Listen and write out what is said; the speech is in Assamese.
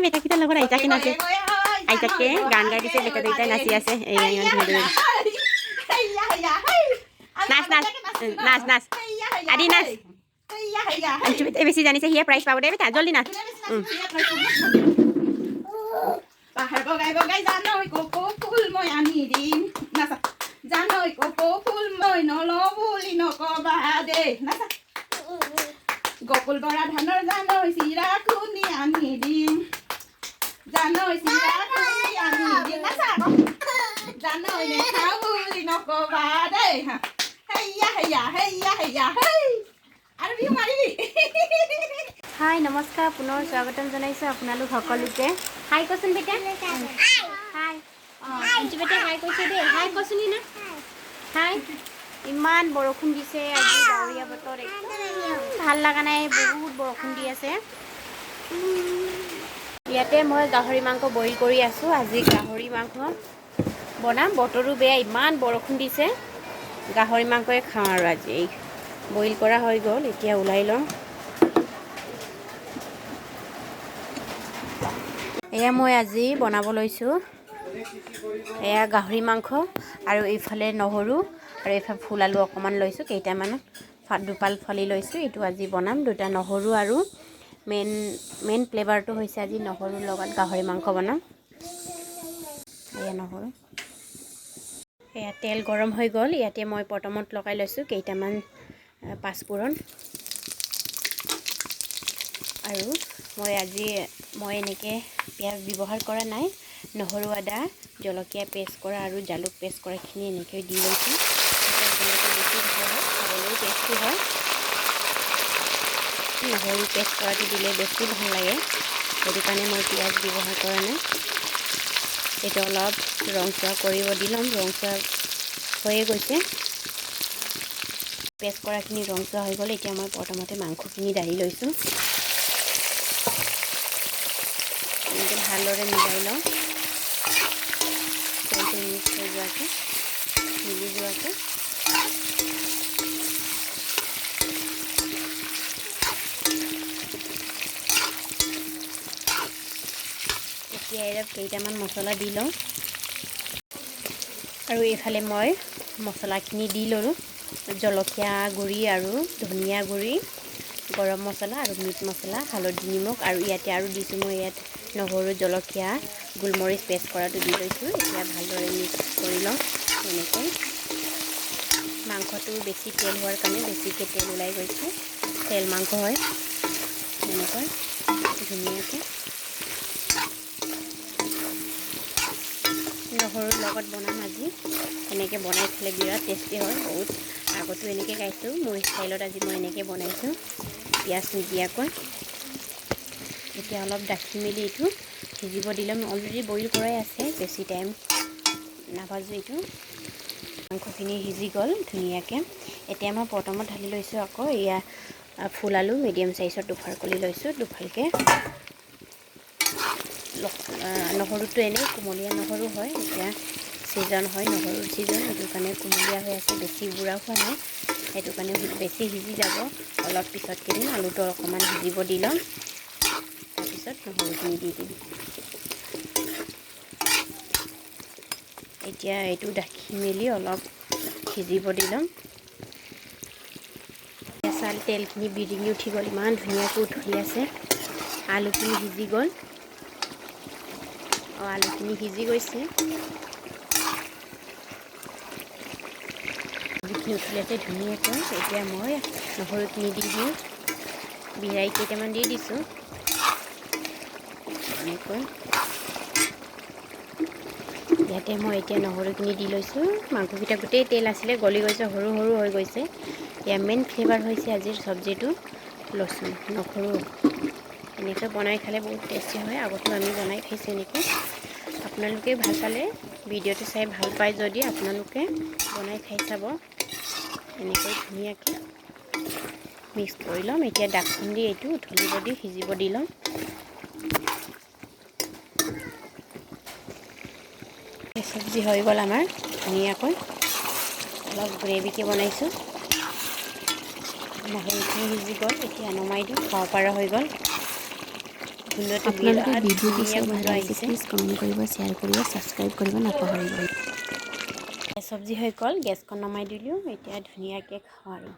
বেটা কিটা লগত আইতাকে নাচে আইতাকে গান গাই দিছে বেটা দুইটাই নাচি আছে এই নাচ নাচ নাচ নাচ আদি নাচ আন্টি বেটা বেছি জানিছে হিয়া প্ৰাইজ পাব দে বেটা জলদি নাচ পাহাৰ বগাই বগাই জানৈ কপৌ ফুল মই আনি দিম নাচা জানৈ কপৌ ফুল মই নলওঁ বুলি নকবা দে নাচা গকুল বৰা ধানৰ জানৈ চিৰা খুন্দি আনি দিম জানৈ চিৰা খুন্দি আনি দিম নাচা জানৈ নেখাওঁ বুলি নকবা দে হেইয়া হেইয়া হেইয়া হেইয়া হেই আৰু বিহু মাৰিবি হাই নমস্কাৰ পুনৰ স্বাগতম জনাইছোঁ আপোনালোক সকলোকে হাই কচোন বেটা হাই আন্টি বেটা হাই কৈছে দেই হাই কচোনি না হাই ইমান বৰষুণ দিছে আজি ডাৱৰীয়া বতৰ একদম ভাল লগা নাই বহুত বৰষুণ দি আছে ইয়াতে মই গাহৰি মাংস বইল কৰি আছোঁ আজি গাহৰি মাংস বনাম বতৰো বেয়া ইমান বৰষুণ দিছে গাহৰি মাংসই খাওঁ আৰু আজি বইল কৰা হৈ গ'ল এতিয়া ওলাই লওঁ এয়া মই আজি বনাব লৈছোঁ এয়া গাহৰি মাংস আৰু এইফালে নহৰু আৰু এইফালে ফুল আলু অকণমান লৈছোঁ কেইটামান দুপাল ফালি লৈছোঁ এইটো আজি বনাম দুটা নহৰু আৰু মেইন ফ্লেভাৰটো হৈছে আজি নহৰুৰ লগত গাহৰি মাংস বনাম এয়া নহৰু এয়া তেল গৰম হৈ গ'ল ইয়াতে মই প্ৰথমত লগাই লৈছোঁ কেইটামান পাঁচফোৰণ আৰু মই এনেকৈ পিঁয়াজ ব্যৱহাৰ কৰা নাই নহৰু আদা জলকীয়া পেষ্ট কৰা আৰু জালুক পেষ্ট কৰাখিনি এনেকৈ দি লৈছোঁ বেছি ভাল হয় খাবলৈও টেষ্টি হয় নহৰু পেষ্ট কৰাটো দিলে বেছি ভাল লাগে সেইটো কাৰণে মই পিঁয়াজ ব্যৱহাৰ কৰা নাই এইটো অলপ ৰংচোৱা কৰিব দি ল'ম ৰংচোৱা হৈয়ে গৈছে পেষ্ট কৰাখিনি ৰংচোৱা হৈ গ'ল এতিয়া মই প্ৰথমতে মাংসখিনি দালি লৈছোঁ এনেকৈ ভালদৰে মিলাই লওঁ তেলটো মিক্স হৈ যোৱাকৈ মিলি যোৱাকৈ এতিয়া ইয়াত কেইটামান মছলা দি লওঁ আৰু এইফালে মই মছলাখিনি দি ল'লোঁ জলকীয়া গুড়ি আৰু ধনিয়া গুড়ি গৰম মছলা আৰু মিট মছলা হালধি নিমখ আৰু ইয়াতে আৰু দিছোঁ মই ইয়াত নহৰু জলকীয়া গোলমৰিচ পেষ্ট কৰাটো দি লৈছোঁ এতিয়া ভালদৰে মিক্স কৰি লওঁ এনেকৈ মাংসটো বেছি তেল হোৱাৰ কাৰণে বেছিকৈ তেল ওলাই গৈছে তেল মাংস হয় এনেকৈ ধুনীয়াকৈ নহৰুৰ লগত বনাম আজি এনেকৈ বনাই খালে বিৰাট টেষ্টি হয় বহুত আগতো এনেকৈ খাইছোঁ মোৰ ষ্টাইলত আজি মই এনেকৈ বনাইছোঁ পিঁয়াজ নিদিয়াকৈ এতিয়া অলপ ঢাকি মেলি এইটো সিজিব দি ল'ম অলৰেডি বইল কৰাই আছে বেছি টাইম নাভাজোঁ এইটো মাংসখিনি সিজি গ'ল ধুনীয়াকৈ এতিয়া মই প্ৰথমত ঢালি লৈছোঁ আকৌ এয়া ফুল আলু মিডিয়াম চাইজৰ দুফাল কৰি লৈছোঁ দুফালকৈ নহৰুটো এনেই কুমলীয়া নহৰু হয় এতিয়া ছিজন হয় নহৰুৰ ছিজন সেইটো কাৰণে কুমলীয়া হৈ আছে বেছি বুঢ়া হোৱা নাই সেইটো কাৰণে বেছি সিজি যাব অলপ পিছত কিনি আলুটো অকণমান সিজিব দি ল'ম তাৰপিছত নহৰুখিনি দি দিম এতিয়া এইটো ঢাকি মেলি অলপ সিজিব দি ল'ম চাল তেলখিনি বিৰিঙি উঠি গ'ল ইমান ধুনীয়াকৈ উঠলি আছে আলুখিনি সিজি গ'ল আলুখিনি সিজি গৈছে যিখিনি উঠলি আছে ধুনীয়াকৈ এতিয়া মই নহৰুখিনি দি দিওঁ বিলাহী কেইটামান দি দিছোঁ এনেকৈ ইয়াতে মই এতিয়া নহৰুখিনি দি লৈছোঁ মাংসকেইটা গোটেই তেল আছিলে গলি গৈছে সৰু সৰু হৈ গৈছে ইয়াৰ মেইন ফ্লেভাৰ হৈছে আজিৰ চব্জিটো লচুন নহৰু এনেকৈ বনাই খালে বহুত টেষ্টি হয় আগতো আমি বনাই খাইছোঁ এনেকৈ আপোনালোকে ভাল পালে ভিডিঅ'টো চাই ভাল পায় যদি আপোনালোকে বনাই খাই চাব এনেকৈ ধুনীয়াকৈ মিক্স কৰি ল'ম এতিয়া ঢাকোন দি এইটো উঠলিব দি সিজিব দি ল'ম চব্জি হৈ গ'ল আমাৰ ধুনীয়াকৈ অলপ গ্ৰেভিকৈ বনাইছোঁ নহৰুখিনি সিজি গ'ল এতিয়া নমাই দিওঁ খাব পৰা হৈ গ'ল গোন্ধটো আপোনালোকে বিৰাট ভিডিঅ'টো ধুনীয়া চাই ভাল গোন্ধ লাগিছে আহিছে। প্লিজ কমেণ্ট কৰিব, শ্বেয়াৰ কৰিব, ছাবস্ক্ৰাইব কৰিব নাপাহৰিব। চব্জি হৈ গ'ল, গেছখন নমাই দিলোঁ, এতিয়া ধুনীয়াকৈ খাওঁ আৰু।